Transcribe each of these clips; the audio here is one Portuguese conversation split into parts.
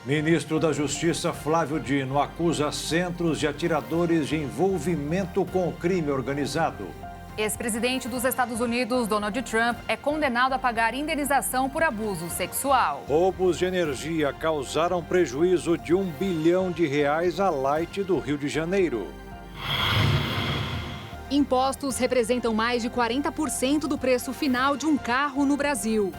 Ministro da Justiça Flávio Dino acusa centros de atiradores de envolvimento com o crime organizado. Ex-presidente dos Estados Unidos, Donald Trump, é condenado a pagar indenização por abuso sexual. Roubos de energia causaram prejuízo de R$1 bilhão à Light do Rio de Janeiro. Impostos representam mais de 40% do preço final de um carro no Brasil.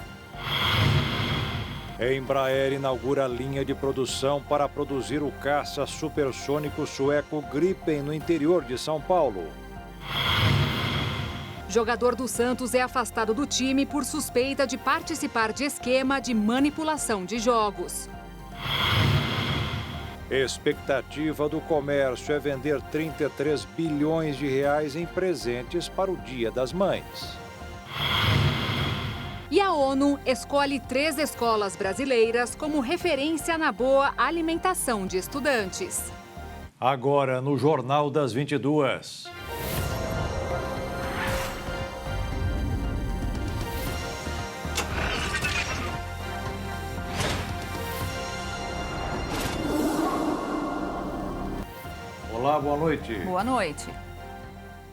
A Embraer inaugura a linha de produção para produzir o caça supersônico sueco Gripen no interior de São Paulo. Jogador do Santos é afastado do time por suspeita de participar de esquema de manipulação de jogos. Expectativa do comércio é vender R$33 bilhões em presentes para o Dia das Mães. E a ONU escolhe 3 escolas brasileiras como referência na boa alimentação de estudantes. Agora no Jornal das 22. Olá, boa noite. Boa noite.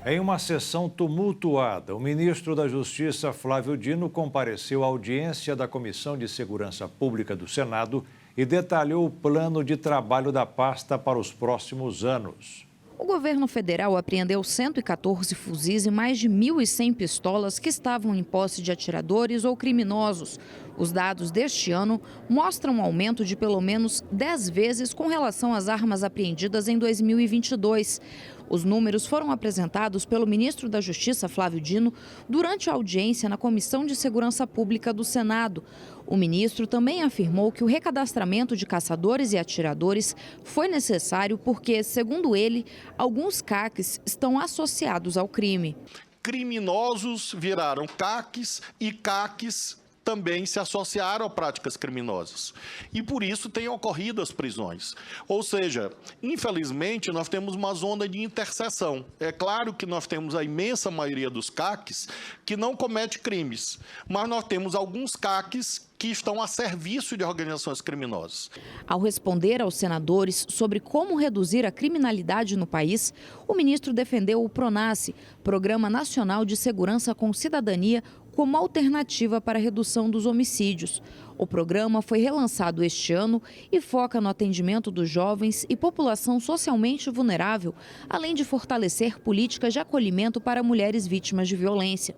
Em uma sessão tumultuada, o ministro da Justiça, Flávio Dino, compareceu à audiência da Comissão de Segurança Pública do Senado e detalhou o plano de trabalho da pasta para os próximos anos. O governo federal apreendeu 114 fuzis e mais de 1.100 pistolas que estavam em posse de atiradores ou criminosos. Os dados deste ano mostram um aumento de pelo menos 10 vezes com relação às armas apreendidas em 2022. Os números foram apresentados pelo ministro da Justiça, Flávio Dino, durante a audiência na Comissão de Segurança Pública do Senado. O ministro também afirmou que o recadastramento de caçadores e atiradores foi necessário porque, segundo ele, alguns CACs estão associados ao crime. Criminosos viraram CACs e CACs também se associaram a práticas criminosas. E por isso têm ocorrido as prisões. Ou seja, infelizmente, nós temos uma zona de interseção. É claro que nós temos a imensa maioria dos CACs que não comete crimes, mas nós temos alguns CACs que estão a serviço de organizações criminosas. Ao responder aos senadores sobre como reduzir a criminalidade no país, o ministro defendeu o PRONASSE, Programa Nacional de Segurança com Cidadania, como alternativa para a redução dos homicídios. O programa foi relançado este ano e foca no atendimento dos jovens e população socialmente vulnerável, além de fortalecer políticas de acolhimento para mulheres vítimas de violência.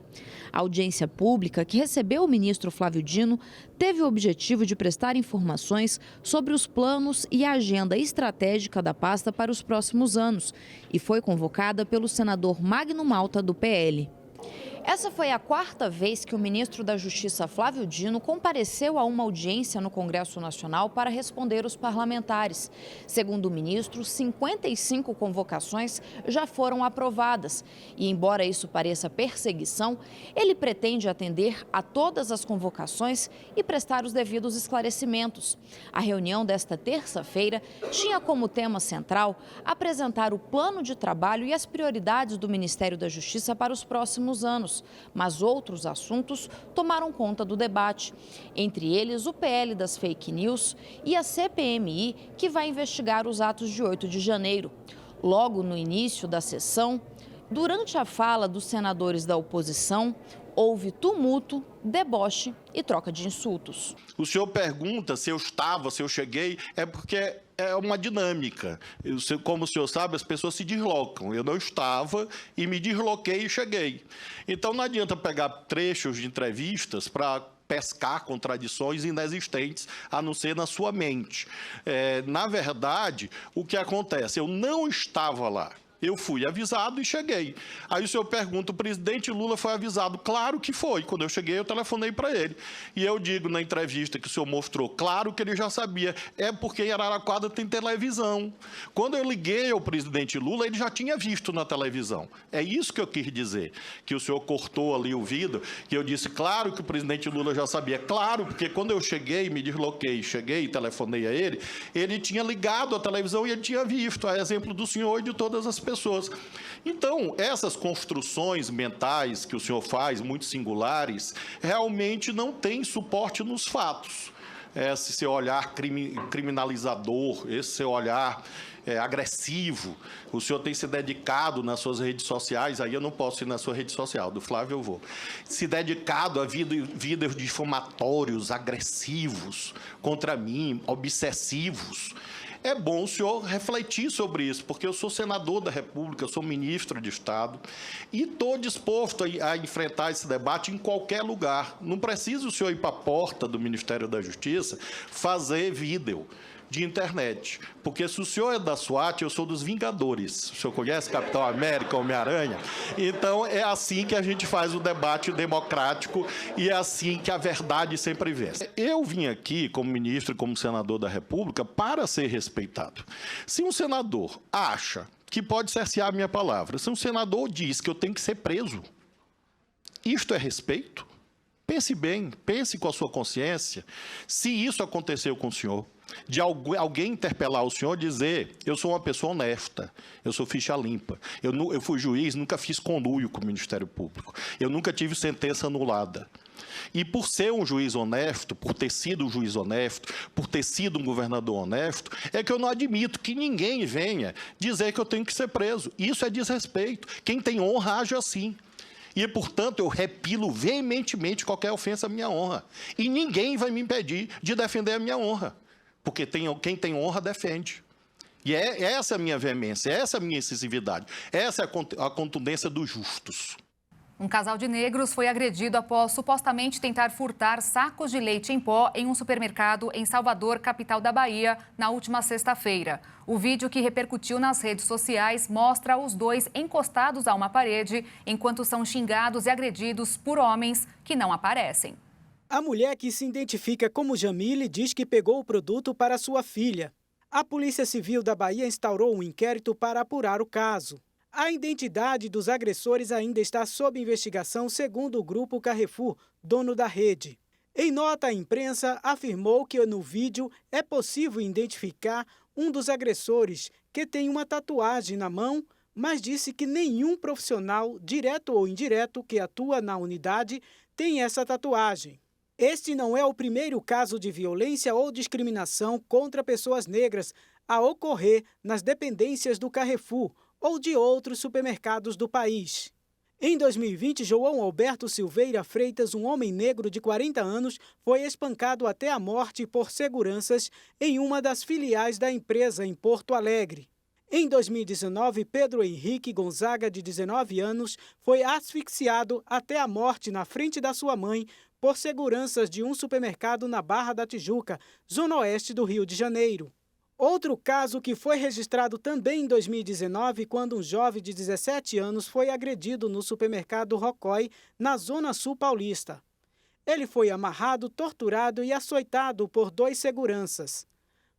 A audiência pública, que recebeu o ministro Flávio Dino, teve o objetivo de prestar informações sobre os planos e a agenda estratégica da pasta para os próximos anos e foi convocada pelo senador Magno Malta, do PL. Essa foi a 4ª vez que o ministro da Justiça, Flávio Dino, compareceu a uma audiência no Congresso Nacional para responder os parlamentares. Segundo o ministro, 55 convocações já foram aprovadas. E, embora isso pareça perseguição, ele pretende atender a todas as convocações e prestar os devidos esclarecimentos. A reunião desta terça-feira tinha como tema central apresentar o plano de trabalho e as prioridades do Ministério da Justiça para os próximos anos. Mas outros assuntos tomaram conta do debate. Entre eles, o PL das fake news e a CPMI, que vai investigar os atos de 8 de janeiro. Logo no início da sessão, durante a fala dos senadores da oposição, houve tumulto, deboche e troca de insultos. O senhor pergunta se eu estava, se eu cheguei, é porque é uma dinâmica. Como o senhor sabe, as pessoas se deslocam. Eu não estava e me desloquei e cheguei. Então não adianta pegar trechos de entrevistas para pescar contradições inexistentes, a não ser na sua mente. Na verdade, o que acontece? Eu não estava lá. Eu fui avisado e cheguei. Aí o senhor pergunta, o presidente Lula foi avisado? Claro que foi. Quando eu cheguei, eu telefonei para ele. E eu digo na entrevista que o senhor mostrou, claro que ele já sabia. É porque em Araraquara tem televisão. Quando eu liguei ao presidente Lula, ele já tinha visto na televisão. É isso que eu quis dizer. Que o senhor cortou ali o vídeo, que eu disse, claro que o presidente Lula já sabia. Claro, porque quando eu cheguei, me desloquei, cheguei e telefonei a ele, ele tinha ligado a televisão e ele tinha visto, a exemplo do senhor e de todas as pessoas. Então, essas construções mentais que o senhor faz, muito singulares, realmente não têm suporte nos fatos. esse seu olhar criminalizador, esse seu olhar agressivo. O senhor tem se dedicado nas suas redes sociais, aí eu não posso ir na sua rede social, do Flávio eu vou, se dedicado a vídeos difamatórios, agressivos contra mim, obsessivos. É bom o senhor refletir sobre isso, porque eu sou senador da República, eu sou ministro de Estado e estou disposto a enfrentar esse debate em qualquer lugar. Não precisa o senhor ir para a porta do Ministério da Justiça fazer vídeo de internet, porque se o senhor é da SWAT, eu sou dos Vingadores. O senhor conhece Capitão América, Homem-Aranha? Então, é assim que a gente faz o debate democrático e é assim que a verdade sempre vence. Eu vim aqui, como ministro e como senador da República, para ser respeitado. Se um senador acha que pode cercear a minha palavra, se um senador diz que eu tenho que ser preso, isto é respeito? Pense bem, pense com a sua consciência, se isso aconteceu com o senhor, de alguém interpelar o senhor e dizer, eu sou uma pessoa honesta, eu sou ficha limpa, eu fui juiz, nunca fiz conluio com o Ministério Público, eu nunca tive sentença anulada. E por ser um juiz honesto, por ter sido um juiz honesto, por ter sido um governador honesto, é que eu não admito que ninguém venha dizer que eu tenho que ser preso. Isso é desrespeito. Quem tem honra age assim. E, portanto, eu repilo veementemente qualquer ofensa à minha honra. E ninguém vai me impedir de defender a minha honra. Porque quem tem honra defende. E essa é a minha veemência, essa é a minha incisividade, essa é a contundência dos justos. Um casal de negros foi agredido após supostamente tentar furtar sacos de leite em pó em um supermercado em Salvador, capital da Bahia, na última sexta-feira. O vídeo que repercutiu nas redes sociais mostra os dois encostados a uma parede enquanto são xingados e agredidos por homens que não aparecem. A mulher, que se identifica como Jamile, diz que pegou o produto para sua filha. A Polícia Civil da Bahia instaurou um inquérito para apurar o caso. A identidade dos agressores ainda está sob investigação, segundo o Grupo Carrefour, dono da rede. Em nota, a imprensa afirmou que no vídeo é possível identificar um dos agressores, que tem uma tatuagem na mão, mas disse que nenhum profissional, direto ou indireto, que atua na unidade, tem essa tatuagem. Este não é o primeiro caso de violência ou discriminação contra pessoas negras a ocorrer nas dependências do Carrefour ou de outros supermercados do país. Em 2020, João Alberto Silveira Freitas, um homem negro de 40 anos, foi espancado até a morte por seguranças em uma das filiais da empresa em Porto Alegre. Em 2019, Pedro Henrique Gonzaga, de 19 anos, foi asfixiado até a morte na frente da sua mãe por seguranças de um supermercado na Barra da Tijuca, zona oeste do Rio de Janeiro. Outro caso que foi registrado também em 2019, quando um jovem de 17 anos foi agredido no supermercado Rocói, na zona sul paulista. Ele foi amarrado, torturado e açoitado por 2 seguranças.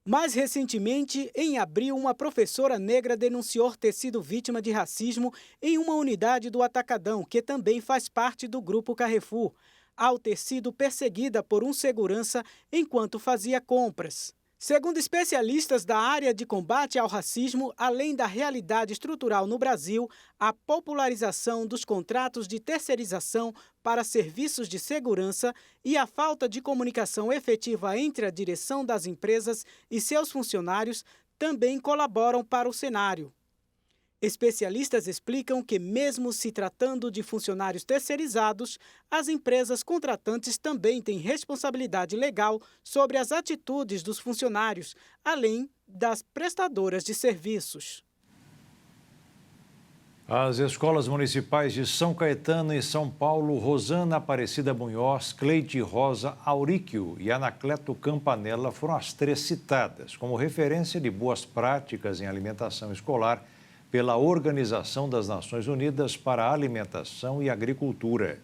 Mais recentemente, em abril, uma professora negra denunciou ter sido vítima de racismo em uma unidade do Atacadão, que também faz parte do Grupo Carrefour, ao ter sido perseguida por um segurança enquanto fazia compras. Segundo especialistas da área de combate ao racismo, além da realidade estrutural no Brasil, a popularização dos contratos de terceirização para serviços de segurança e a falta de comunicação efetiva entre a direção das empresas e seus funcionários também colaboram para o cenário. Especialistas explicam que, mesmo se tratando de funcionários terceirizados, as empresas contratantes também têm responsabilidade legal sobre as atitudes dos funcionários, além das prestadoras de serviços. As escolas municipais de São Caetano e São Paulo, Rosana Aparecida Munhoz, Cleide Rosa Auríquio e Anacleto Campanella foram as 3 citadas como referência de boas práticas em alimentação escolar pela Organização das Nações Unidas para a Alimentação e Agricultura.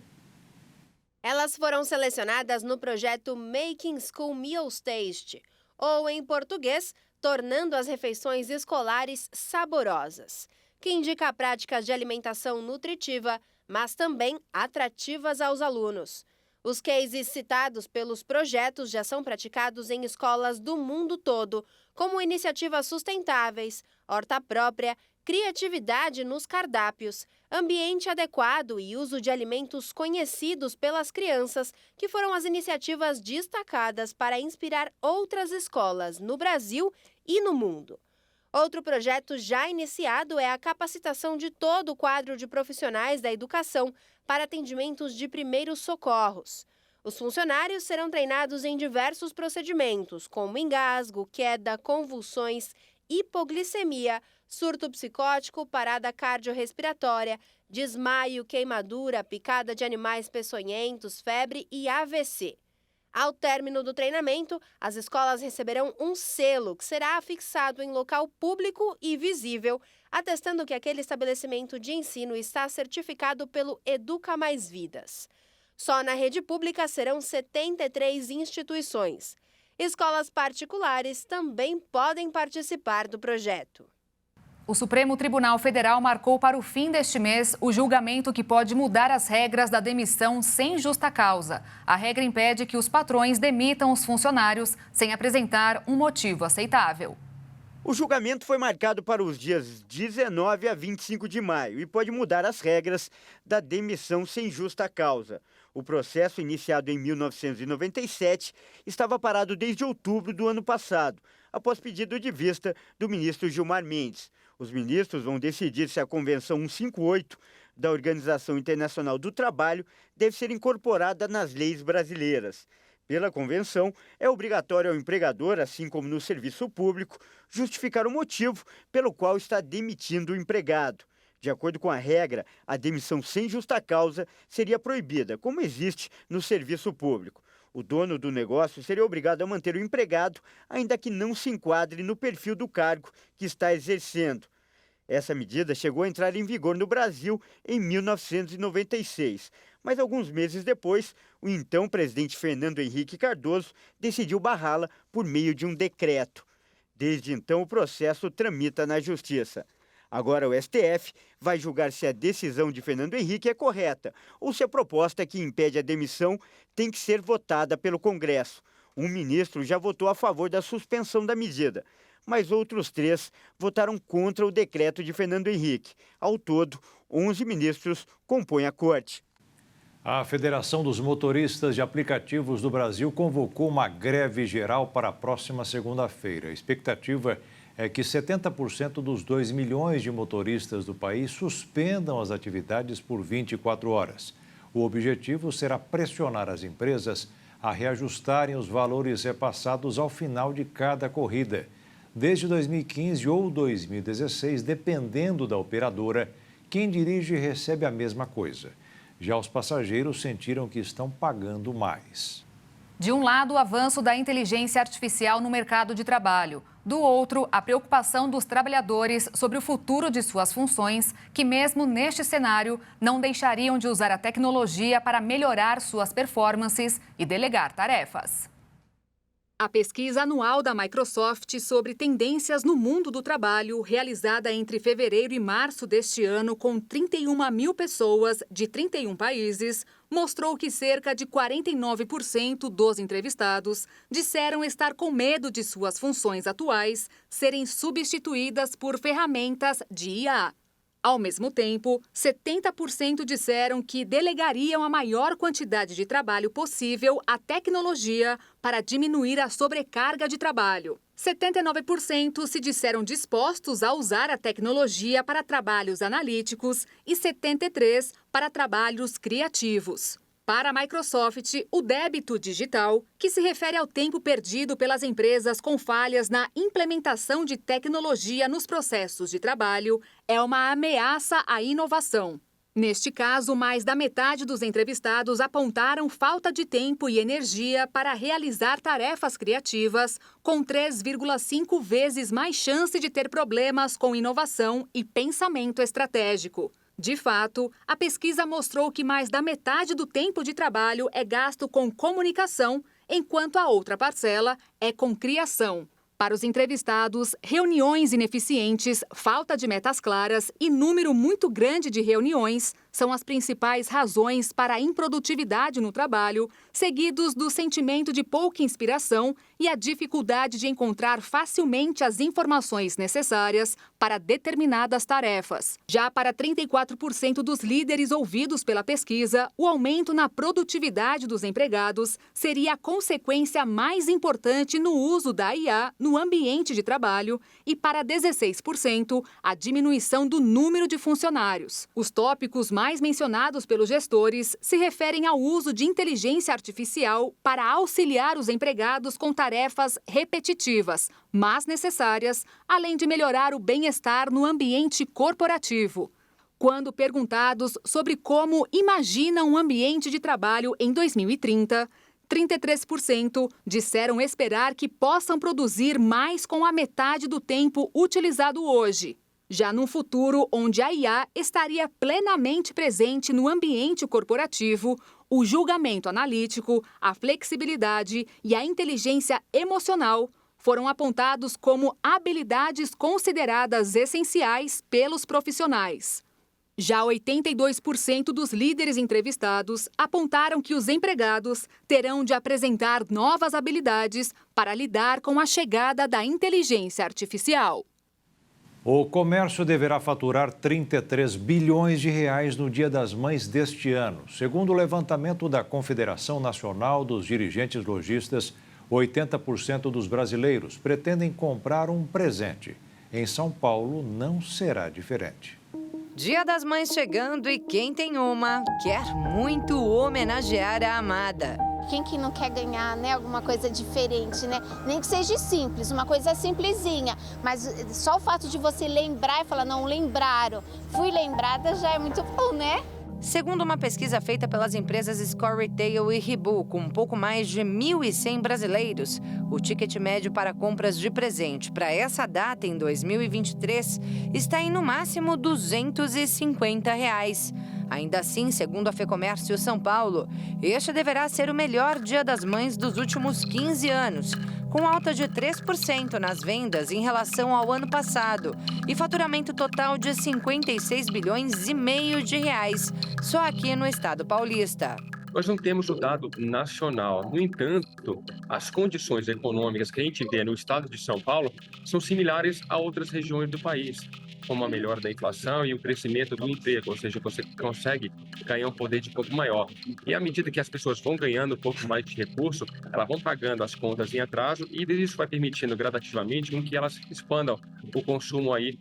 Elas foram selecionadas no projeto Making School Meals Taste, ou em português, tornando as refeições escolares saborosas, que indica práticas de alimentação nutritiva, mas também atrativas aos alunos. Os cases citados pelos projetos já são praticados em escolas do mundo todo, como iniciativas sustentáveis, horta própria, criatividade nos cardápios, ambiente adequado e uso de alimentos conhecidos pelas crianças, que foram as iniciativas destacadas para inspirar outras escolas no Brasil e no mundo. Outro projeto já iniciado é a capacitação de todo o quadro de profissionais da educação para atendimentos de primeiros socorros. Os funcionários serão treinados em diversos procedimentos, como engasgo, queda, convulsões, hipoglicemia, surto psicótico, parada cardiorrespiratória, desmaio, queimadura, picada de animais peçonhentos, febre e AVC. Ao término do treinamento, as escolas receberão um selo que será afixado em local público e visível, atestando que aquele estabelecimento de ensino está certificado pelo Educa Mais Vidas. Só na rede pública serão 73 instituições. Escolas particulares também podem participar do projeto. O Supremo Tribunal Federal marcou para o fim deste mês o julgamento que pode mudar as regras da demissão sem justa causa. A regra impede que os patrões demitam os funcionários sem apresentar um motivo aceitável. O julgamento foi marcado para os dias 19 a 25 de maio e pode mudar as regras da demissão sem justa causa. O processo, iniciado em 1997, estava parado desde outubro do ano passado, após pedido de vista do ministro Gilmar Mendes. Os ministros vão decidir se a Convenção 158 da Organização Internacional do Trabalho deve ser incorporada nas leis brasileiras. Pela Convenção, é obrigatório ao empregador, assim como no serviço público, justificar o motivo pelo qual está demitindo o empregado. De acordo com a regra, a demissão sem justa causa seria proibida, como existe no serviço público. O dono do negócio seria obrigado a manter o empregado, ainda que não se enquadre no perfil do cargo que está exercendo. Essa medida chegou a entrar em vigor no Brasil em 1996, mas alguns meses depois, o então presidente Fernando Henrique Cardoso decidiu barrá-la por meio de um decreto. Desde então, o processo tramita na Justiça. Agora o STF vai julgar se a decisão de Fernando Henrique é correta ou se a proposta que impede a demissão tem que ser votada pelo Congresso. Um ministro já votou a favor da suspensão da medida, mas outros 3 votaram contra o decreto de Fernando Henrique. Ao todo, 11 ministros compõem a corte. A Federação dos Motoristas de Aplicativos do Brasil convocou uma greve geral para a próxima segunda-feira. A expectativa é que 70% dos 2 milhões de motoristas do país suspendam as atividades por 24 horas. O objetivo será pressionar as empresas a reajustarem os valores repassados ao final de cada corrida. Desde 2015 ou 2016, dependendo da operadora, quem dirige recebe a mesma coisa. Já os passageiros sentiram que estão pagando mais. De um lado, o avanço da inteligência artificial no mercado de trabalho. Do outro, a preocupação dos trabalhadores sobre o futuro de suas funções, que mesmo neste cenário não deixariam de usar a tecnologia para melhorar suas performances e delegar tarefas. A pesquisa anual da Microsoft sobre tendências no mundo do trabalho, realizada entre fevereiro e março deste ano com 31 mil pessoas de 31 países, mostrou que cerca de 49% dos entrevistados disseram estar com medo de suas funções atuais serem substituídas por ferramentas de IA. Ao mesmo tempo, 70% disseram que delegariam a maior quantidade de trabalho possível à tecnologia para diminuir a sobrecarga de trabalho. 79% se disseram dispostos a usar a tecnologia para trabalhos analíticos e 73% para trabalhos criativos. Para a Microsoft, o débito digital, que se refere ao tempo perdido pelas empresas com falhas na implementação de tecnologia nos processos de trabalho, é uma ameaça à inovação. Neste caso, mais da metade dos entrevistados apontaram falta de tempo e energia para realizar tarefas criativas, com 3,5 vezes mais chance de ter problemas com inovação e pensamento estratégico. De fato, a pesquisa mostrou que mais da metade do tempo de trabalho é gasto com comunicação, enquanto a outra parcela é com criação. Para os entrevistados, reuniões ineficientes, falta de metas claras e número muito grande de reuniões são as principais razões para a improdutividade no trabalho, seguidos do sentimento de pouca inspiração e a dificuldade de encontrar facilmente as informações necessárias para determinadas tarefas. Já para 34% dos líderes ouvidos pela pesquisa, o aumento na produtividade dos empregados seria a consequência mais importante no uso da IA no ambiente de trabalho e para 16%, a diminuição do número de funcionários. Os tópicos mais mencionados pelos gestores se referem ao uso de inteligência artificial para auxiliar os empregados com tarefas repetitivas, mas necessárias, além de melhorar o bem-estar no ambiente corporativo. Quando perguntados sobre como imaginam um ambiente de trabalho em 2030, 33% disseram esperar que possam produzir mais com a metade do tempo utilizado hoje. Já num futuro onde a IA estaria plenamente presente no ambiente corporativo, o julgamento analítico, a flexibilidade e a inteligência emocional foram apontados como habilidades consideradas essenciais pelos profissionais. Já 82% dos líderes entrevistados apontaram que os empregados terão de apresentar novas habilidades para lidar com a chegada da inteligência artificial. O comércio deverá faturar 33 bilhões de reais no Dia das Mães deste ano. Segundo o levantamento da Confederação Nacional dos Dirigentes Lojistas, 80% dos brasileiros pretendem comprar um presente. Em São Paulo, não será diferente. Dia das Mães chegando e quem tem uma quer muito homenagear a amada. Quem que não quer ganhar, né, alguma coisa diferente, né? Nem que seja simples, uma coisa simplesinha. Mas só o fato de você lembrar e falar, não, lembraram, fui lembrada, já é muito bom, né? Segundo uma pesquisa feita pelas empresas Score Retail e Ribu, com um pouco mais de 1.100 brasileiros, o ticket médio para compras de presente para essa data, em 2023, está em no máximo R$ 250. Ainda assim, segundo a FEComércio São Paulo, este deverá ser o melhor Dia das Mães dos últimos 15 anos, com alta de 3% nas vendas em relação ao ano passado e faturamento total de 56 bilhões e meio de reais, só aqui no estado paulista. Nós não temos o dado nacional. No entanto, as condições econômicas que a gente vê no estado de São Paulo são similares a outras regiões do país, como a melhora da inflação e o crescimento do emprego, ou seja, você consegue ganhar um poder de pouco maior. E à medida que as pessoas vão ganhando um pouco mais de recurso, elas vão pagando as contas em atraso e isso vai permitindo gradativamente com que elas expandam o consumo aí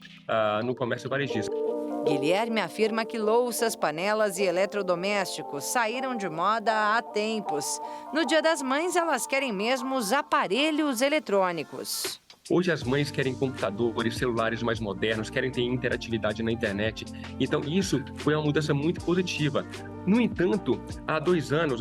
no comércio varejista. Guilherme afirma que louças, panelas e eletrodomésticos saíram de moda há tempos. No Dia das Mães, elas querem mesmo os aparelhos eletrônicos. Hoje as mães querem computadores, celulares mais modernos, querem ter interatividade na internet. Então isso foi uma mudança muito positiva. No entanto, há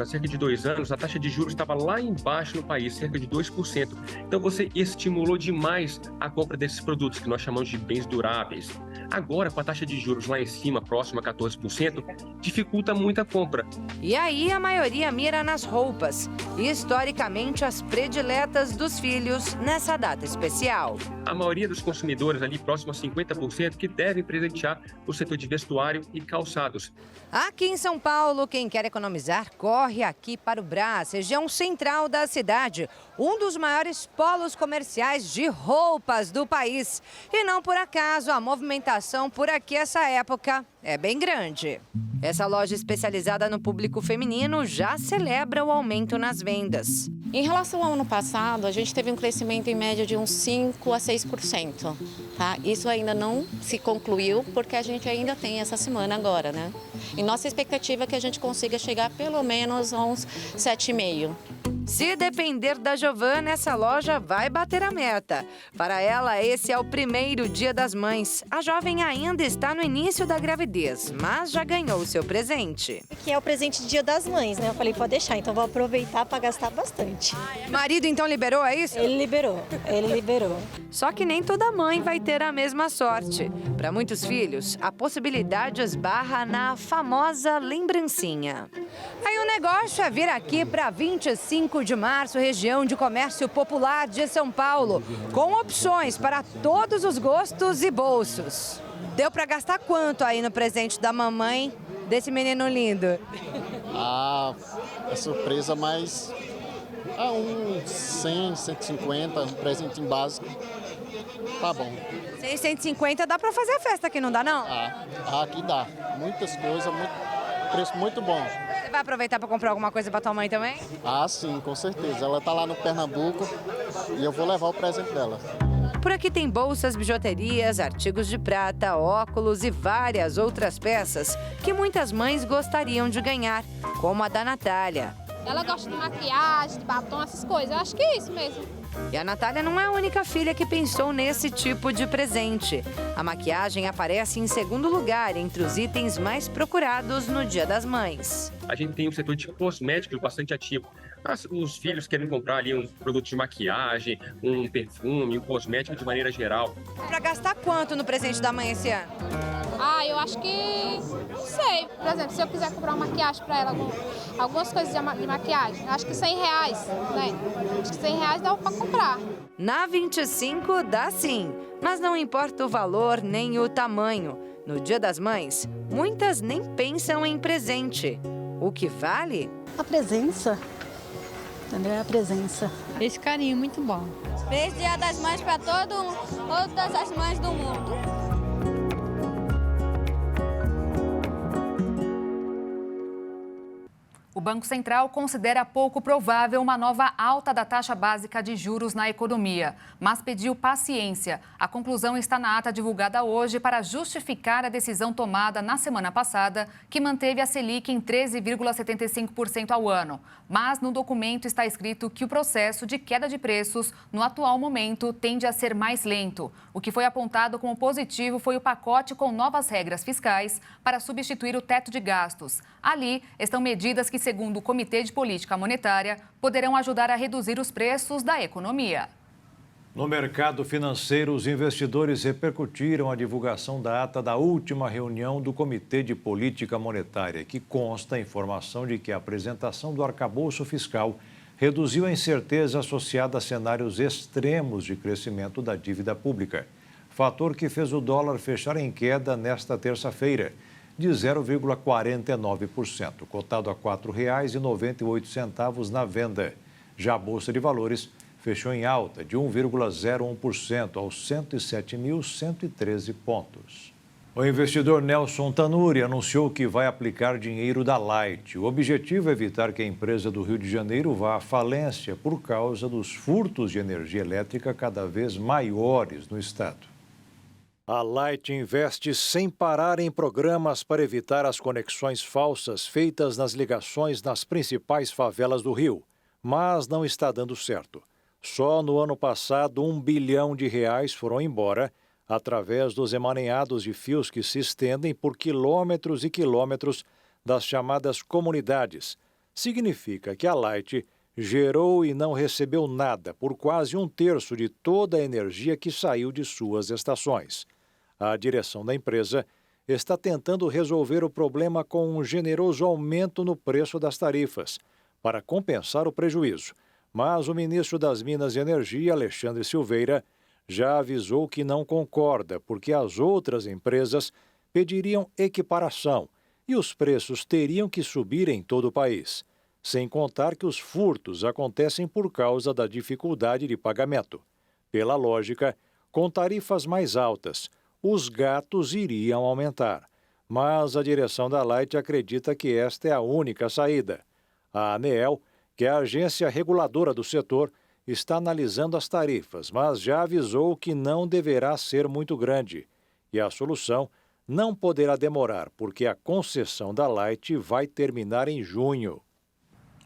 cerca de 2 anos, a taxa de juros estava lá embaixo no país, cerca de 2%. Então você estimulou demais a compra desses produtos que nós chamamos de bens duráveis. Agora, com a taxa de juros lá em cima, próxima a 14%, dificulta muito a compra. E aí a maioria mira nas roupas, historicamente as prediletas dos filhos nessa data especial. A maioria dos consumidores ali, próximo a 50%, que devem presentear o setor de vestuário e calçados. Aqui em São Paulo, quem quer economizar corre aqui para o Brás, região central da cidade, um dos maiores polos comerciais de roupas do país. E não por acaso, a movimentação por aqui essa época é bem grande. Essa loja especializada no público feminino já celebra o aumento nas vendas. Em relação ao ano passado, a gente teve um crescimento em média de uns 5 a 6%. Tá? Isso ainda não se concluiu porque a gente ainda tem essa semana agora, né? E nossa expectativa é que a gente consiga chegar pelo menos a uns 7,5%. Se depender da Giovana, essa loja vai bater a meta. Para ela, esse é o primeiro Dia das Mães. A jovem ainda está no início da gravidez, mas já ganhou o seu presente. Que é o presente de Dia das Mães, né? Eu falei, pode deixar, então vou aproveitar para gastar bastante. Marido, então, liberou, é isso? Ele liberou. Só que nem toda mãe vai ter a mesma sorte. Para muitos filhos, a possibilidade esbarra na famosa lembrancinha. Aí o negócio é vir aqui para 25 de março, região de comércio popular de São Paulo, com opções para todos os gostos e bolsos. Deu para gastar quanto aí no presente da mamãe? desse menino lindo? É surpresa, mas uns 100, 150, um presentinho básico. Tá bom. 100, 150 dá para fazer a festa aqui, não dá não? Aqui dá. Muitas coisas, preço muito bom. Você vai aproveitar para comprar alguma coisa para tua mãe também? Sim, com certeza. Ela tá lá no Pernambuco e eu vou levar o presente dela. Por aqui tem bolsas, bijuterias, artigos de prata, óculos e várias outras peças que muitas mães gostariam de ganhar, como a da Natália. Ela gosta de maquiagem, de batom, essas coisas. Eu acho que é isso mesmo. E a Natália não é a única filha que pensou nesse tipo de presente. A maquiagem aparece em segundo lugar entre os itens mais procurados no Dia das Mães. A gente tem um setor de cosméticos bastante ativo. Os filhos querem comprar ali um produto de maquiagem, um perfume, um cosmético de maneira geral. Para gastar quanto no presente da mãe esse ano? Eu acho que... não sei. Por exemplo, se eu quiser comprar uma maquiagem para ela, algumas coisas de maquiagem, acho que R$100, né? Acho que R$100 dá para comprar. Na 25 dá sim, mas não importa o valor nem o tamanho. No Dia das Mães, muitas nem pensam em presente. O que vale? A presença. Entendeu? É a presença. Esse carinho muito bom. Feliz Dia das Mães para todas as mães do mundo. O Banco Central considera pouco provável uma nova alta da taxa básica de juros na economia, mas pediu paciência. A conclusão está na ata divulgada hoje para justificar a decisão tomada na semana passada, que manteve a Selic em 13,75% ao ano. Mas no documento está escrito que o processo de queda de preços, no atual momento, tende a ser mais lento. O que foi apontado como positivo foi o pacote com novas regras fiscais para substituir o teto de gastos. Ali estão medidas que, segundo o Comitê de Política Monetária, poderão ajudar a reduzir os preços da economia. No mercado financeiro, os investidores repercutiram a divulgação da ata da última reunião do Comitê de Política Monetária, que consta a informação de que a apresentação do arcabouço fiscal reduziu a incerteza associada a cenários extremos de crescimento da dívida pública, fator que fez o dólar fechar em queda nesta terça-feira, de 0,49%, cotado a R$ 4,98 na venda. Já a Bolsa de Valores fechou em alta de 1,01% aos 107.113 pontos. O investidor Nelson Tanuri anunciou que vai aplicar dinheiro da Light. O objetivo é evitar que a empresa do Rio de Janeiro vá à falência por causa dos furtos de energia elétrica cada vez maiores no estado. A Light investe sem parar em programas para evitar as conexões falsas feitas nas ligações nas principais favelas do Rio, mas não está dando certo. Só no ano passado, R$ 1 bilhão foram embora através dos emaranhados de fios que se estendem por quilômetros e quilômetros das chamadas comunidades. Significa que a Light gerou e não recebeu nada por quase 1/3 de toda a energia que saiu de suas estações. A direção da empresa está tentando resolver o problema com um generoso aumento no preço das tarifas, para compensar o prejuízo. Mas o ministro das Minas e Energia, Alexandre Silveira, já avisou que não concorda, porque as outras empresas pediriam equiparação e os preços teriam que subir em todo o país. Sem contar que os furtos acontecem por causa da dificuldade de pagamento. Pela lógica, com tarifas mais altas, os gatos iriam aumentar. Mas a direção da Light acredita que esta é a única saída. A ANEEL, que é a agência reguladora do setor, está analisando as tarifas, mas já avisou que não deverá ser muito grande. E a solução não poderá demorar, porque a concessão da Light vai terminar em junho.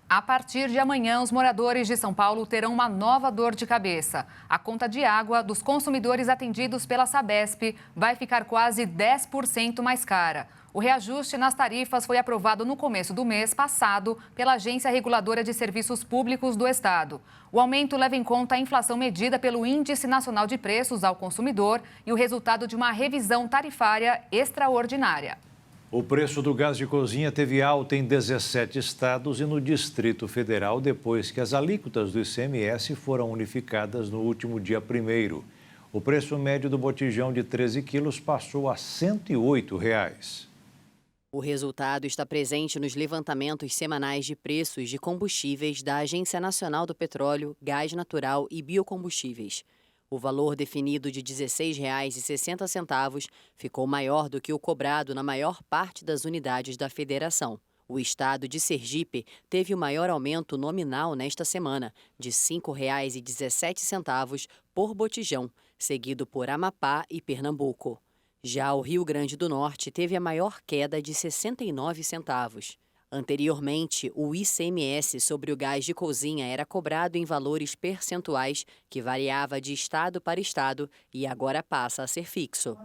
A partir de amanhã, os moradores de São Paulo terão uma nova dor de cabeça. A conta de água dos consumidores atendidos pela Sabesp vai ficar quase 10% mais cara. O reajuste nas tarifas foi aprovado no começo do mês passado pela Agência Reguladora de Serviços Públicos do Estado. O aumento leva em conta a inflação medida pelo Índice Nacional de Preços ao Consumidor e o resultado de uma revisão tarifária extraordinária. O preço do gás de cozinha teve alta em 17 estados e no Distrito Federal depois que as alíquotas do ICMS foram unificadas no último dia 1º. O preço médio do botijão de 13 quilos passou a R$ 108. O resultado está presente nos levantamentos semanais de preços de combustíveis da Agência Nacional do Petróleo, Gás Natural e Biocombustíveis. O valor definido de R$ 16,60 ficou maior do que o cobrado na maior parte das unidades da federação. O estado de Sergipe teve o maior aumento nominal nesta semana, de R$ 5,17 por botijão, seguido por Amapá e Pernambuco. Já o Rio Grande do Norte teve a maior queda de 69 centavos. Anteriormente, o ICMS sobre o gás de cozinha era cobrado em valores percentuais que variava de estado para estado e agora passa a ser fixo.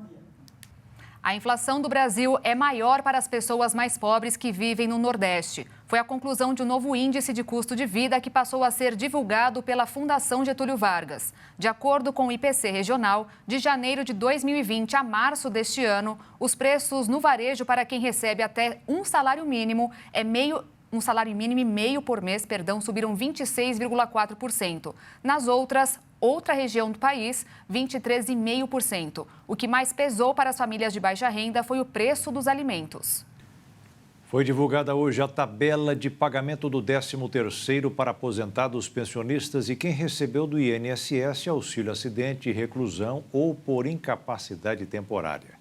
A inflação do Brasil é maior para as pessoas mais pobres que vivem no Nordeste. Foi a conclusão de um novo índice de custo de vida que passou a ser divulgado pela Fundação Getúlio Vargas. De acordo com o IPC regional, de janeiro de 2020 a março deste ano, os preços no varejo para quem recebe até um salário mínimo e meio por mês, subiram 26,4%. Nas outra região do país, 23,5%. O que mais pesou para as famílias de baixa renda foi o preço dos alimentos. Foi divulgada hoje a tabela de pagamento do 13º para aposentados, pensionistas e quem recebeu do INSS auxílio acidente, reclusão ou por incapacidade temporária.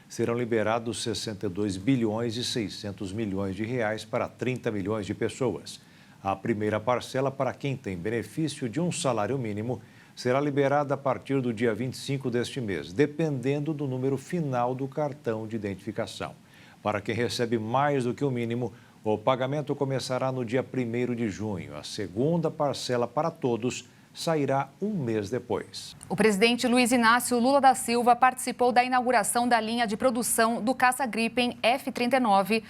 Serão liberados 62 bilhões e 600 milhões de reais para 30 milhões de pessoas. A primeira parcela para quem tem benefício de um salário mínimo será liberada a partir do dia 25 deste mês, dependendo do número final do cartão de identificação. Para quem recebe mais do que o mínimo, o pagamento começará no dia 1º de junho. A segunda parcela para todos sairá um mês depois. O presidente Luiz Inácio Lula da Silva participou da inauguração da linha de produção do caça Gripen F-39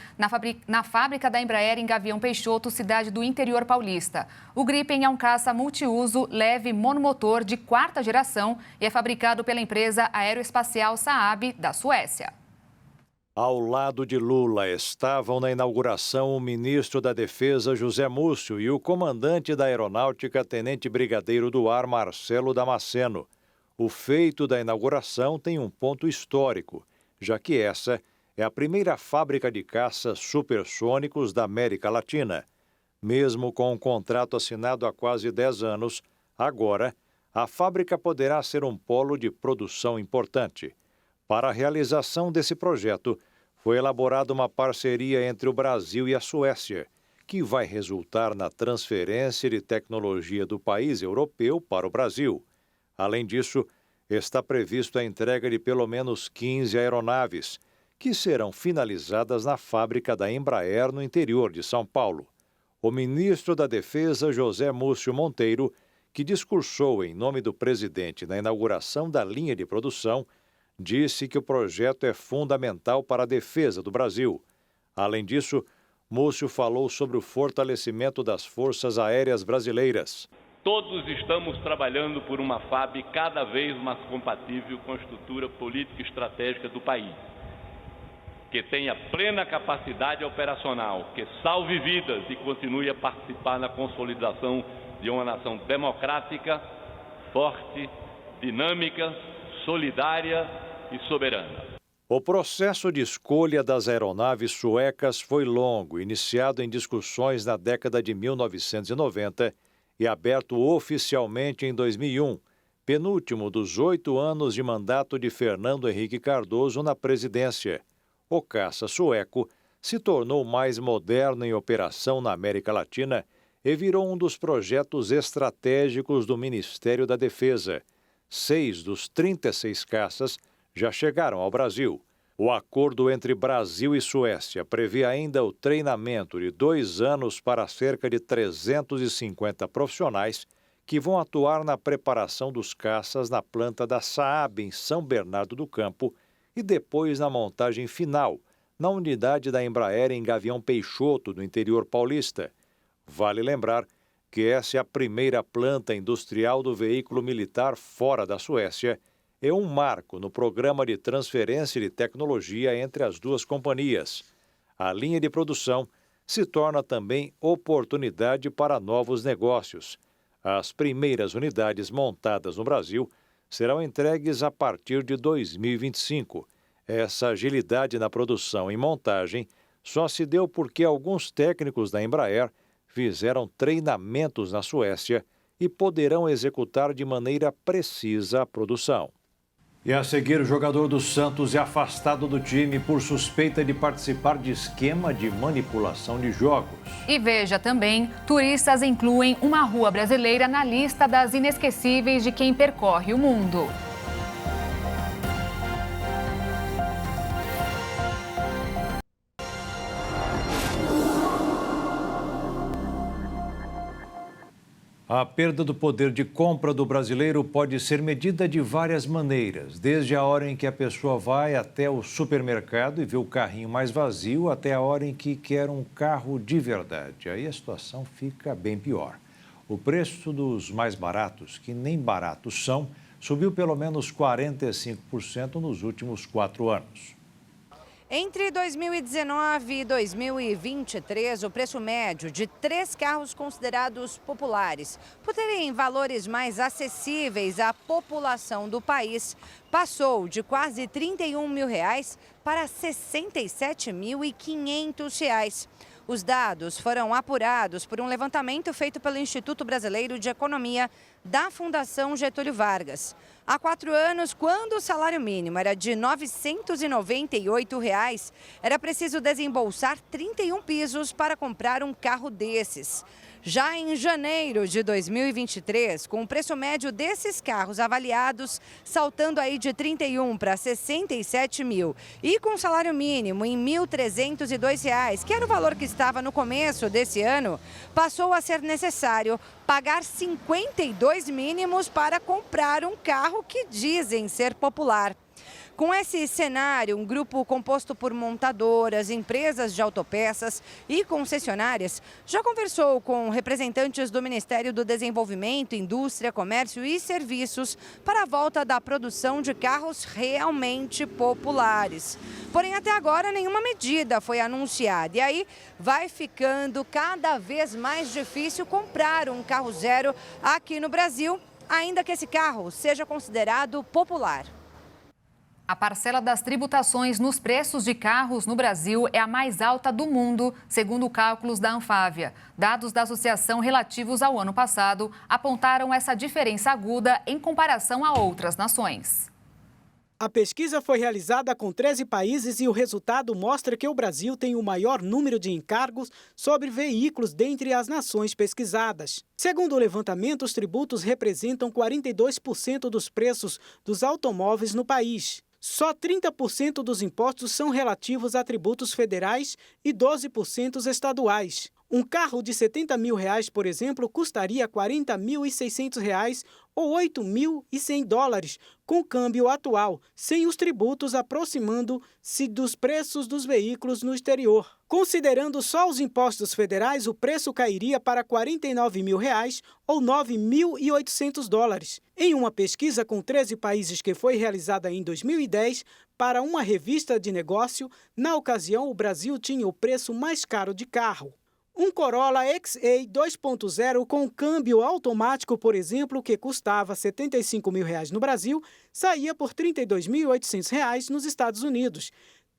na fábrica da Embraer em Gavião Peixoto, cidade do interior paulista. O Gripen é um caça multiuso leve monomotor de 4ª geração e é fabricado pela empresa aeroespacial Saab, da Suécia. Ao lado de Lula estavam na inauguração o ministro da Defesa, José Múcio, e o comandante da Aeronáutica, Tenente Brigadeiro do Ar, Marcelo Damasceno. O feito da inauguração tem um ponto histórico, já que essa é a primeira fábrica de caças supersônicos da América Latina. Mesmo com um contrato assinado há quase 10 anos, agora a fábrica poderá ser um polo de produção importante. Para a realização desse projeto, foi elaborada uma parceria entre o Brasil e a Suécia, que vai resultar na transferência de tecnologia do país europeu para o Brasil. Além disso, está previsto a entrega de pelo menos 15 aeronaves, que serão finalizadas na fábrica da Embraer no interior de São Paulo. O ministro da Defesa, José Múcio Monteiro, que discursou em nome do presidente na inauguração da linha de produção, disse que o projeto é fundamental para a defesa do Brasil. Além disso, Múcio falou sobre o fortalecimento das forças aéreas brasileiras. Todos estamos trabalhando por uma FAB cada vez mais compatível com a estrutura política e estratégica do país, que tenha plena capacidade operacional, que salve vidas e continue a participar na consolidação de uma nação democrática, forte, dinâmica, solidária e soberana. O processo de escolha das aeronaves suecas foi longo, iniciado em discussões na década de 1990 e aberto oficialmente em 2001, penúltimo dos 8 anos de mandato de Fernando Henrique Cardoso na presidência. O caça sueco se tornou mais moderno em operação na América Latina e virou um dos projetos estratégicos do Ministério da Defesa. 6 dos 36 caças já chegaram ao Brasil. O acordo entre Brasil e Suécia prevê ainda o treinamento de 2 anos para cerca de 350 profissionais que vão atuar na preparação dos caças na planta da Saab, em São Bernardo do Campo, e depois na montagem final, na unidade da Embraer em Gavião Peixoto, no interior paulista. Vale lembrar que essa é a primeira planta industrial do veículo militar fora da Suécia, é um marco no programa de transferência de tecnologia entre as duas companhias. A linha de produção se torna também oportunidade para novos negócios. As primeiras unidades montadas no Brasil serão entregues a partir de 2025. Essa agilidade na produção e montagem só se deu porque alguns técnicos da Embraer fizeram treinamentos na Suécia e poderão executar de maneira precisa a produção. E a seguir, o jogador do Santos é afastado do time por suspeita de participar de esquema de manipulação de jogos. E veja também, turistas incluem uma rua brasileira na lista das inesquecíveis de quem percorre o mundo. A perda do poder de compra do brasileiro pode ser medida de várias maneiras, desde a hora em que a pessoa vai até o supermercado e vê o carrinho mais vazio, até a hora em que quer um carro de verdade. Aí a situação fica bem pior. O preço dos mais baratos, que nem baratos são, subiu pelo menos 45% nos últimos 4 anos. Entre 2019 e 2023, o preço médio de 3 carros considerados populares, por terem valores mais acessíveis à população do país, passou de quase R$ 31 mil para R$ 67.500. Os dados foram apurados por um levantamento feito pelo Instituto Brasileiro de Economia da Fundação Getúlio Vargas. Há 4 anos, quando o salário mínimo era de R$ 998, era preciso desembolsar 31 pisos para comprar um carro desses. Já em janeiro de 2023, com o preço médio desses carros avaliados saltando aí de 31 para 67 mil e com salário mínimo em R$ 1.302, que era o valor que estava no começo desse ano, passou a ser necessário pagar 52 mínimos para comprar um carro que dizem ser popular. Com esse cenário, um grupo composto por montadoras, empresas de autopeças e concessionárias já conversou com representantes do Ministério do Desenvolvimento, Indústria, Comércio e Serviços para a volta da produção de carros realmente populares. Porém, até agora, nenhuma medida foi anunciada. E aí vai ficando cada vez mais difícil comprar um carro zero aqui no Brasil, ainda que esse carro seja considerado popular. A parcela das tributações nos preços de carros no Brasil é a mais alta do mundo, segundo cálculos da Anfávia. Dados da associação relativos ao ano passado apontaram essa diferença aguda em comparação a outras nações. A pesquisa foi realizada com 13 países e o resultado mostra que o Brasil tem o maior número de encargos sobre veículos dentre as nações pesquisadas. Segundo o levantamento, os tributos representam 42% dos preços dos automóveis no país. Só 30% dos impostos são relativos a tributos federais e 12% estaduais. Um carro de R$ 70 mil, por exemplo, custaria R$ 40.600 ou $8.100 com o câmbio atual, sem os tributos aproximando-se dos preços dos veículos no exterior. Considerando só os impostos federais, o preço cairia para R$ 49 mil ou $9.800. Em uma pesquisa com 13 países que foi realizada em 2010 para uma revista de negócio, na ocasião o Brasil tinha o preço mais caro de carro. Um Corolla XE 2.0 com câmbio automático, por exemplo, que custava R$ 75 mil no Brasil, saía por R$ 32.800 nos Estados Unidos,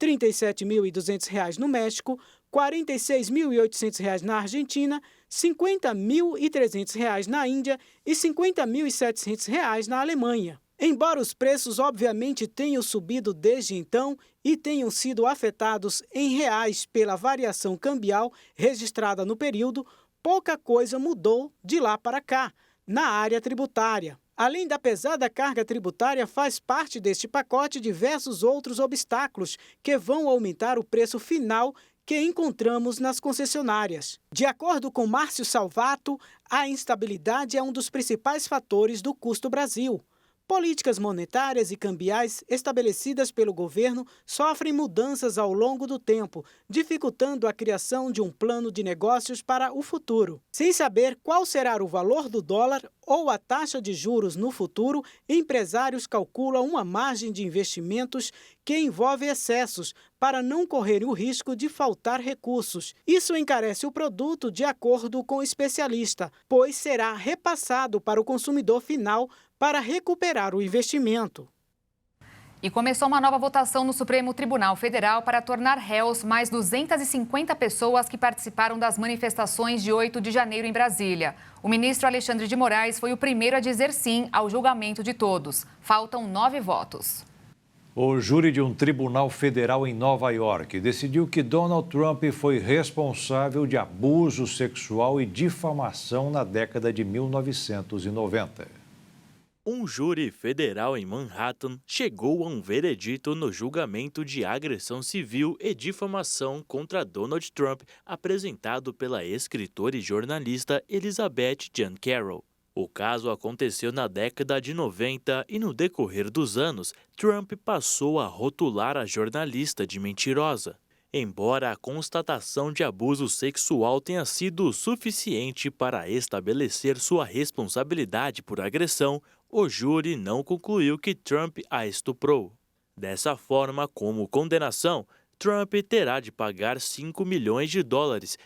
R$ 37.200 no México, R$ 46.800 na Argentina, R$ 50.300 na Índia e R$ 50.700 na Alemanha. Embora os preços obviamente tenham subido desde então e tenham sido afetados em reais pela variação cambial registrada no período, pouca coisa mudou de lá para cá, na área tributária. Além da pesada carga tributária, faz parte deste pacote diversos outros obstáculos que vão aumentar o preço final que encontramos nas concessionárias. De acordo com Márcio Salvato, a instabilidade é um dos principais fatores do custo Brasil. Políticas monetárias e cambiais estabelecidas pelo governo sofrem mudanças ao longo do tempo, dificultando a criação de um plano de negócios para o futuro. Sem saber qual será o valor do dólar ou a taxa de juros no futuro, empresários calculam uma margem de investimentos que envolve excessos para não correr o risco de faltar recursos. Isso encarece o produto de acordo com o especialista, pois será repassado para o consumidor final para recuperar o investimento. E começou uma nova votação no Supremo Tribunal Federal para tornar réus mais 250 pessoas que participaram das manifestações de 8 de janeiro em Brasília. O ministro Alexandre de Moraes foi o primeiro a dizer sim ao julgamento de todos. Faltam 9 votos. O júri de um tribunal federal em Nova York decidiu que Donald Trump foi responsável de abuso sexual e difamação na década de 1990. Um júri federal em Manhattan chegou a um veredito no julgamento de agressão civil e difamação contra Donald Trump, apresentado pela escritora e jornalista Elizabeth Jean Carroll. O caso aconteceu na década de 90 e, no decorrer dos anos, Trump passou a rotular a jornalista de mentirosa. Embora a constatação de abuso sexual tenha sido suficiente para estabelecer sua responsabilidade por agressão, o júri não concluiu que Trump a estuprou. Dessa forma, como condenação, Trump terá de pagar $5 milhões,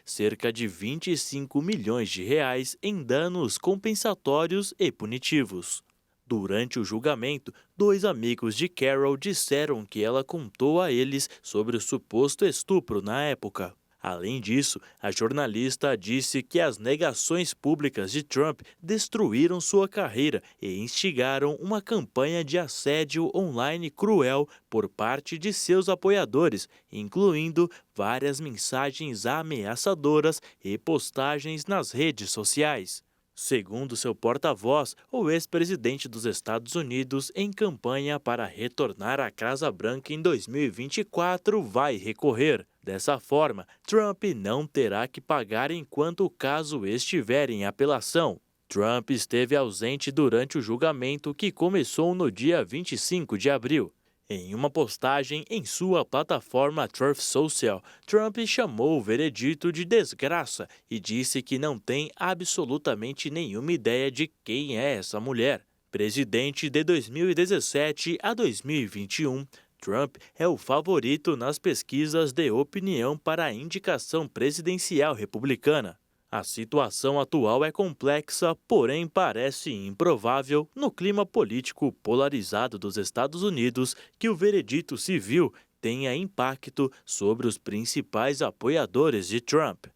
cerca de 25 milhões de reais, em danos compensatórios e punitivos. Durante o julgamento, 2 amigos de Carroll disseram que ela contou a eles sobre o suposto estupro na época. Além disso, a jornalista disse que as negações públicas de Trump destruíram sua carreira e instigaram uma campanha de assédio online cruel por parte de seus apoiadores, incluindo várias mensagens ameaçadoras e postagens nas redes sociais. Segundo seu porta-voz, o ex-presidente dos Estados Unidos, em campanha para retornar à Casa Branca em 2024, vai recorrer. Dessa forma, Trump não terá que pagar enquanto o caso estiver em apelação. Trump esteve ausente durante o julgamento, que começou no dia 25 de abril. Em uma postagem em sua plataforma Truth Social, Trump chamou o veredito de desgraça e disse que não tem absolutamente nenhuma ideia de quem é essa mulher. Presidente de 2017 a 2021, Trump é o favorito nas pesquisas de opinião para a indicação presidencial republicana. A situação atual é complexa, porém parece improvável, no clima político polarizado dos Estados Unidos, que o veredito civil tenha impacto sobre os principais apoiadores de Trump.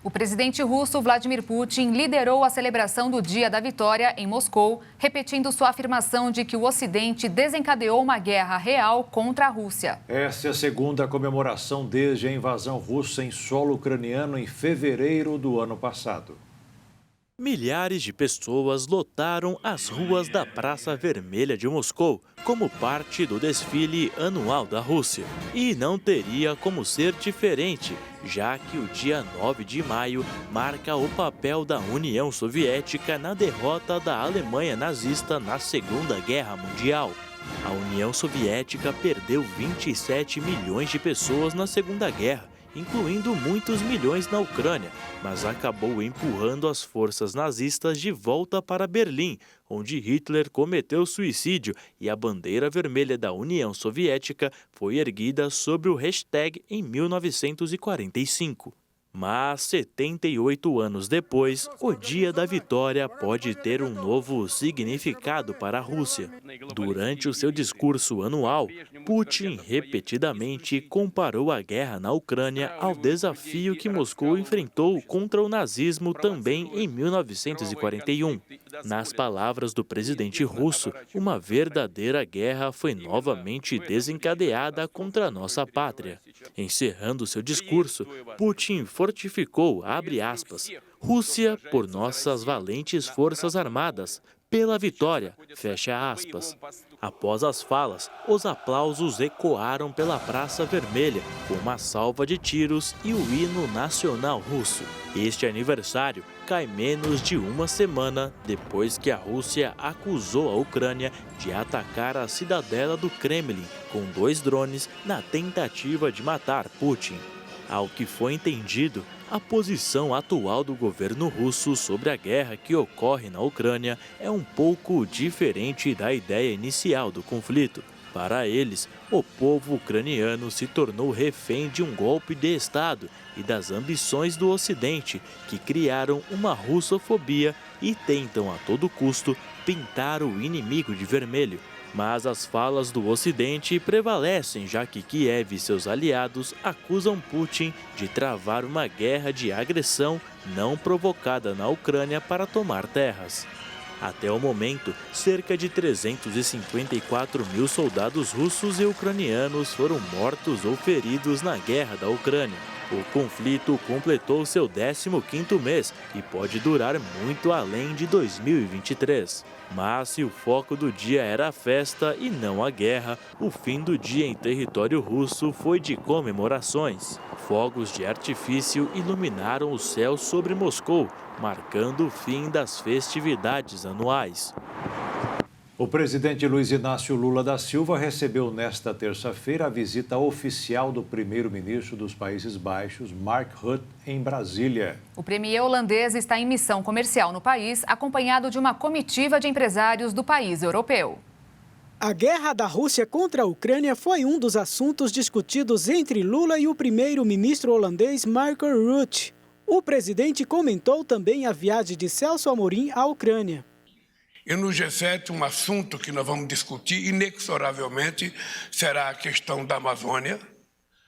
O presidente russo Vladimir Putin liderou a celebração do Dia da Vitória em Moscou, repetindo sua afirmação de que o Ocidente desencadeou uma guerra real contra a Rússia. Essa é a segunda comemoração desde a invasão russa em solo ucraniano em fevereiro do ano passado. Milhares de pessoas lotaram as ruas da Praça Vermelha de Moscou como parte do desfile anual da Rússia. E não teria como ser diferente, já que o dia 9 de maio marca o papel da União Soviética na derrota da Alemanha nazista na Segunda Guerra Mundial. A União Soviética perdeu 27 milhões de pessoas na Segunda Guerra, incluindo muitos milhões na Ucrânia, mas acabou empurrando as forças nazistas de volta para Berlim, onde Hitler cometeu suicídio e a bandeira vermelha da União Soviética foi erguida sob o hashtag em 1945. Mas 78 anos depois, o Dia da Vitória pode ter um novo significado para a Rússia. Durante o seu discurso anual, Putin repetidamente comparou a guerra na Ucrânia ao desafio que Moscou enfrentou contra o nazismo também em 1941. Nas palavras do presidente russo, uma verdadeira guerra foi novamente desencadeada contra a nossa pátria. Encerrando seu discurso, Putin fortificou, abre aspas, Rússia por nossas valentes forças armadas, pela vitória, fecha aspas. Após as falas, os aplausos ecoaram pela Praça Vermelha, com uma salva de tiros e o hino nacional russo. Este aniversário cai menos de uma semana depois que a Rússia acusou a Ucrânia de atacar a cidadela do Kremlin com 2 drones na tentativa de matar Putin. Ao que foi entendido, a posição atual do governo russo sobre a guerra que ocorre na Ucrânia é um pouco diferente da ideia inicial do conflito. Para eles, o povo ucraniano se tornou refém de um golpe de Estado e das ambições do Ocidente, que criaram uma russofobia e tentam a todo custo pintar o inimigo de vermelho. Mas as falas do Ocidente prevalecem, já que Kiev e seus aliados acusam Putin de travar uma guerra de agressão não provocada na Ucrânia para tomar terras. Até o momento, cerca de 354 mil soldados russos e ucranianos foram mortos ou feridos na guerra da Ucrânia. O conflito completou seu 15º mês e pode durar muito além de 2023. Mas se o foco do dia era a festa e não a guerra, o fim do dia em território russo foi de comemorações. Fogos de artifício iluminaram o céu sobre Moscou, marcando o fim das festividades anuais. O presidente Luiz Inácio Lula da Silva recebeu nesta terça-feira a visita oficial do primeiro-ministro dos Países Baixos, Mark Rutte, em Brasília. O premier holandês está em missão comercial no país, acompanhado de uma comitiva de empresários do país europeu. A guerra da Rússia contra a Ucrânia foi um dos assuntos discutidos entre Lula e o primeiro-ministro holandês Mark Rutte. O presidente comentou também a viagem de Celso Amorim à Ucrânia. E no G7, um assunto que nós vamos discutir inexoravelmente será a questão da Amazônia,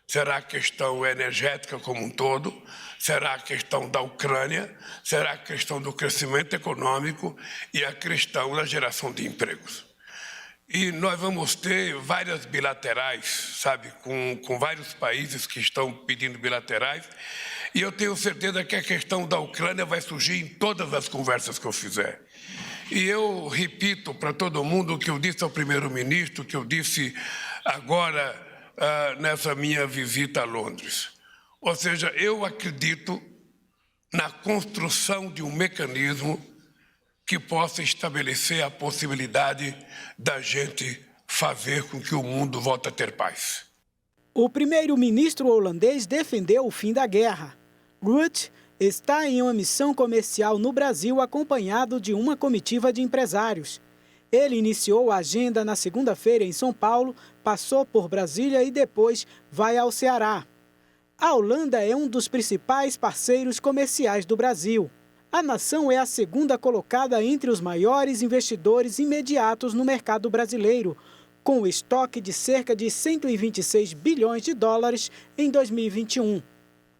será a questão energética como um todo, será a questão da Ucrânia, será a questão do crescimento econômico e a questão da geração de empregos. E nós vamos ter várias bilaterais, sabe, com vários países que estão pedindo bilaterais, e eu tenho certeza que a questão da Ucrânia vai surgir em todas as conversas que eu fizer. E eu repito para todo mundo o que eu disse ao primeiro-ministro, que eu disse agora nessa minha visita a Londres. Ou seja, eu acredito na construção de um mecanismo que possa estabelecer a possibilidade da gente fazer com que o mundo volte a ter paz. O primeiro-ministro holandês defendeu o fim da guerra. Rutte está em uma missão comercial no Brasil acompanhado de uma comitiva de empresários. Ele iniciou a agenda na segunda-feira em São Paulo, passou por Brasília e depois vai ao Ceará. A Holanda é um dos principais parceiros comerciais do Brasil. A nação é a segunda colocada entre os maiores investidores imediatos no mercado brasileiro, com estoque de cerca de 126 bilhões de dólares em 2021.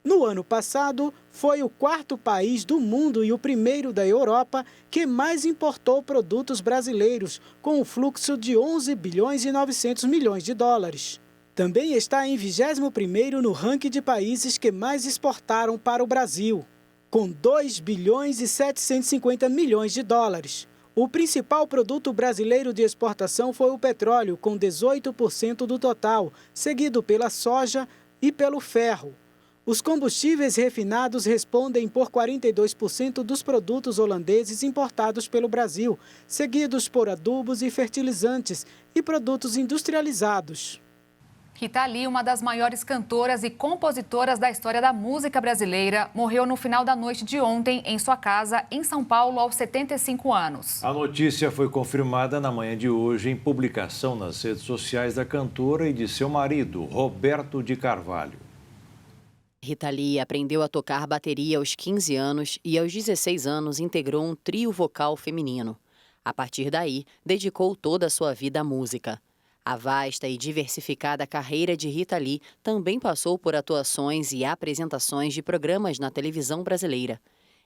No ano passado, foi o quarto país do mundo e o primeiro da Europa que mais importou produtos brasileiros, com um fluxo de 11 bilhões e 900 milhões de dólares. Também está em 21º no ranking de países que mais exportaram para o Brasil, com 2 bilhões e 750 milhões de dólares. O principal produto brasileiro de exportação foi o petróleo, com 18% do total, seguido pela soja e pelo ferro. Os combustíveis refinados respondem por 42% dos produtos holandeses importados pelo Brasil, seguidos por adubos e fertilizantes e produtos industrializados. Rita Lee, uma das maiores cantoras e compositoras da história da música brasileira, morreu no final da noite de ontem em sua casa, em São Paulo, aos 75 anos. A notícia foi confirmada na manhã de hoje em publicação nas redes sociais da cantora e de seu marido, Roberto de Carvalho. Rita Lee aprendeu a tocar bateria aos 15 anos e aos 16 anos integrou um trio vocal feminino. A partir daí, dedicou toda a sua vida à música. A vasta e diversificada carreira de Rita Lee também passou por atuações e apresentações de programas na televisão brasileira.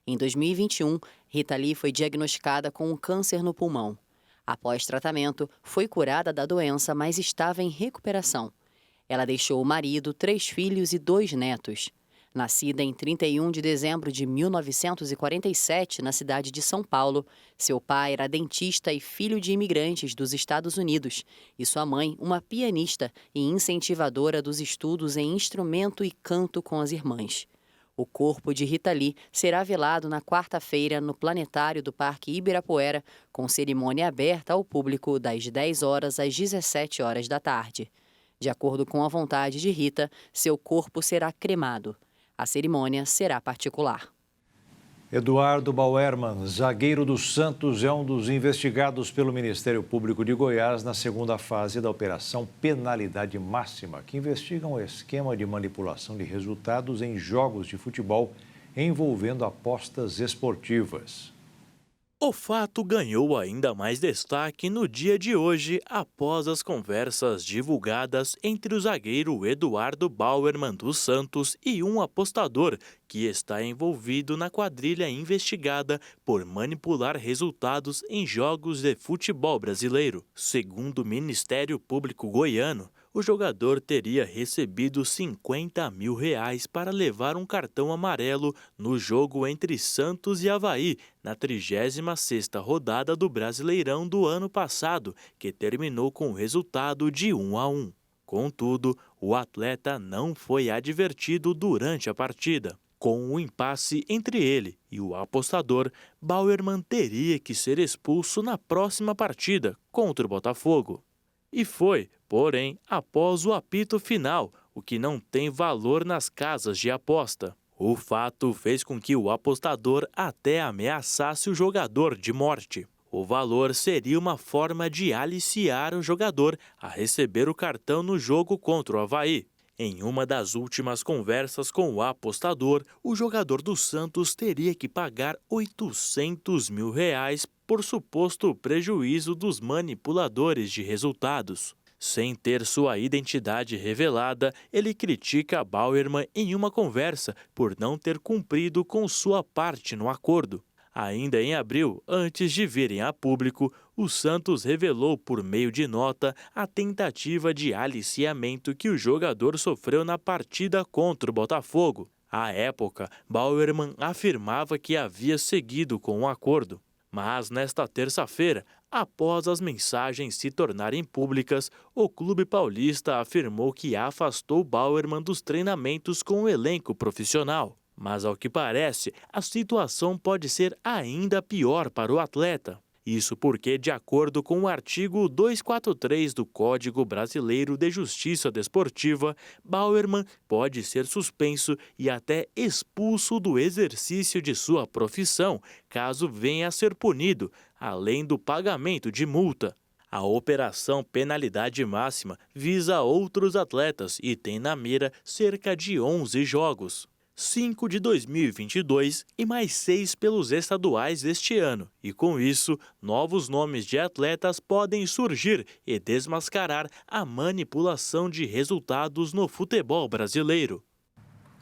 Em 2021, Rita Lee foi diagnosticada com um câncer no pulmão. Após tratamento, foi curada da doença, mas estava em recuperação. Ela deixou o marido, 3 filhos e 2 netos. Nascida em 31 de dezembro de 1947, na cidade de São Paulo, seu pai era dentista e filho de imigrantes dos Estados Unidos, e sua mãe, uma pianista e incentivadora dos estudos em instrumento e canto com as irmãs. O corpo de Rita Lee será velado na quarta-feira no planetário do Parque Ibirapuera, com cerimônia aberta ao público das 10 horas às 17 horas da tarde. De acordo com a vontade de Rita, seu corpo será cremado. A cerimônia será particular. Eduardo Bauerman, zagueiro do Santos, é um dos investigados pelo Ministério Público de Goiás na segunda fase da Operação Penalidade Máxima, que investiga um esquema de manipulação de resultados em jogos de futebol envolvendo apostas esportivas. O fato ganhou ainda mais destaque no dia de hoje, após as conversas divulgadas entre o zagueiro Eduardo Bauerman dos Santos e um apostador que está envolvido na quadrilha investigada por manipular resultados em jogos de futebol brasileiro. Segundo o Ministério Público goiano, o jogador teria recebido R$50 mil para levar um cartão amarelo no jogo entre Santos e Avaí, na 36ª rodada do Brasileirão do ano passado, que terminou com o resultado de 1-1. Contudo, o atleta não foi advertido durante a partida. Com o impasse entre ele e o apostador, Bauerman teria que ser expulso na próxima partida contra o Botafogo. E foi, porém, após o apito final, o que não tem valor nas casas de aposta. O fato fez com que o apostador até ameaçasse o jogador de morte. O valor seria uma forma de aliciar o jogador a receber o cartão no jogo contra o Avaí. Em uma das últimas conversas com o apostador, o jogador do Santos teria que pagar R$800 mil por suposto prejuízo dos manipuladores de resultados. Sem ter sua identidade revelada, ele critica Bauerman em uma conversa por não ter cumprido com sua parte no acordo. Ainda em abril, antes de virem a público, o Santos revelou por meio de nota a tentativa de aliciamento que o jogador sofreu na partida contra o Botafogo. À época, Bauerman afirmava que havia seguido com o acordo. Mas nesta terça-feira, após as mensagens se tornarem públicas, o clube paulista afirmou que afastou Bauerman dos treinamentos com o elenco profissional. Mas, ao que parece, a situação pode ser ainda pior para o atleta. Isso porque, de acordo com o artigo 243 do Código Brasileiro de Justiça Desportiva, Bauerman pode ser suspenso e até expulso do exercício de sua profissão, caso venha a ser punido, além do pagamento de multa. A Operação Penalidade Máxima visa outros atletas e tem na mira cerca de 11 jogos. 5 de 2022 e mais 6 pelos estaduais deste ano. E com isso, novos nomes de atletas podem surgir e desmascarar a manipulação de resultados no futebol brasileiro.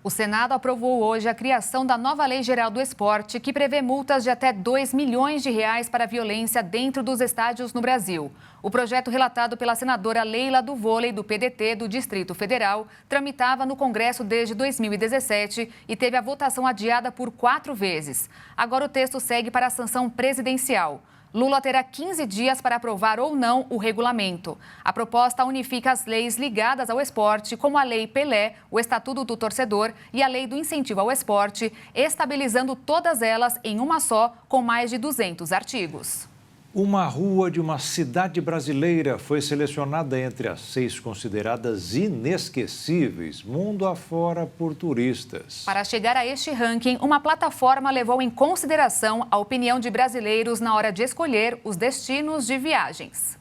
O Senado aprovou hoje a criação da nova Lei Geral do Esporte, que prevê multas de até R$2 milhões para violência dentro dos estádios no Brasil. O projeto, relatado pela senadora Leila do Vôlei, do PDT do Distrito Federal, tramitava no Congresso desde 2017 e teve a votação adiada por 4 vezes. Agora o texto segue para a sanção presidencial. Lula terá 15 dias para aprovar ou não o regulamento. A proposta unifica as leis ligadas ao esporte, como a Lei Pelé, o Estatuto do Torcedor e a Lei do Incentivo ao Esporte, estabilizando todas elas em uma só, com mais de 200 artigos. Uma rua de uma cidade brasileira foi selecionada entre as 6 consideradas inesquecíveis mundo afora por turistas. Para chegar a este ranking, uma plataforma levou em consideração a opinião de brasileiros na hora de escolher os destinos de viagens.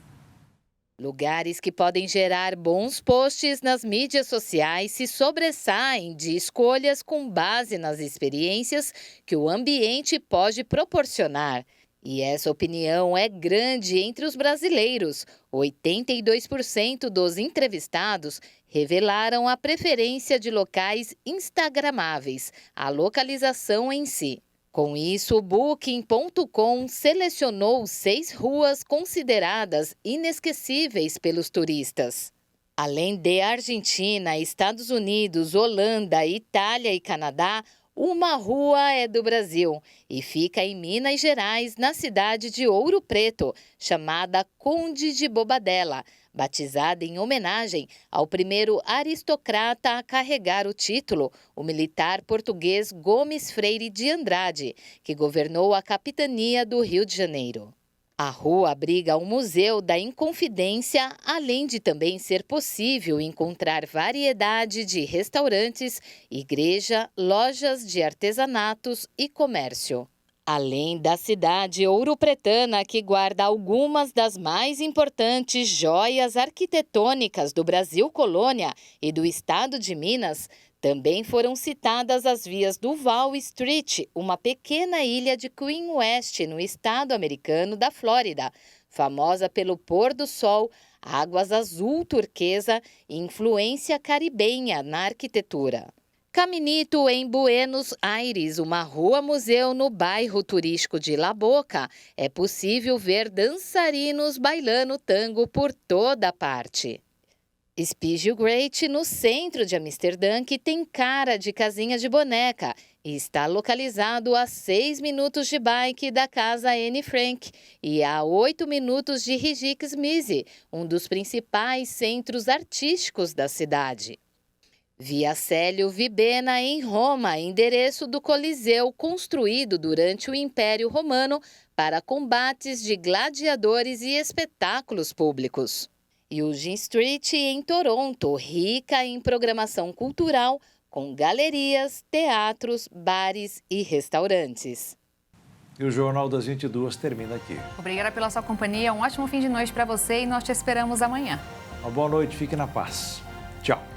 Lugares que podem gerar bons posts nas mídias sociais se sobressaem de escolhas com base nas experiências que o ambiente pode proporcionar. E essa opinião é grande entre os brasileiros. 82% dos entrevistados revelaram a preferência de locais instagramáveis, a localização em si. Com isso, o Booking.com selecionou 6 ruas consideradas inesquecíveis pelos turistas. Além de Argentina, Estados Unidos, Holanda, Itália e Canadá, uma rua é do Brasil e fica em Minas Gerais, na cidade de Ouro Preto, chamada Conde de Bobadela, batizada em homenagem ao primeiro aristocrata a carregar o título, o militar português Gomes Freire de Andrade, que governou a capitania do Rio de Janeiro. A rua abriga o Museu da Inconfidência, além de também ser possível encontrar variedade de restaurantes, igreja, lojas de artesanatos e comércio. Além da cidade ouropretana, que guarda algumas das mais importantes joias arquitetônicas do Brasil Colônia e do estado de Minas, Também foram citadas as vias Duval Street, uma pequena ilha de Queen West, no estado americano da Flórida, famosa pelo pôr do sol, águas azul turquesa e influência caribenha na arquitetura. Caminito, em Buenos Aires, uma rua-museu no bairro turístico de La Boca, é possível ver dançarinos bailando tango por toda parte. Spiegelgracht, no centro de Amsterdã, que tem cara de casinha de boneca e está localizado a 6 minutos de bike da Casa Anne Frank e a 8 minutos de Rijksmuseum, um dos principais centros artísticos da cidade. Via Célio Vibena, em Roma, endereço do Coliseu construído durante o Império Romano para combates de gladiadores e espetáculos públicos. Eugene Street, em Toronto, rica em programação cultural, com galerias, teatros, bares e restaurantes. E o Jornal das 22 termina aqui. Obrigada pela sua companhia, um ótimo fim de noite para você e nós te esperamos amanhã. Uma boa noite, fique na paz. Tchau.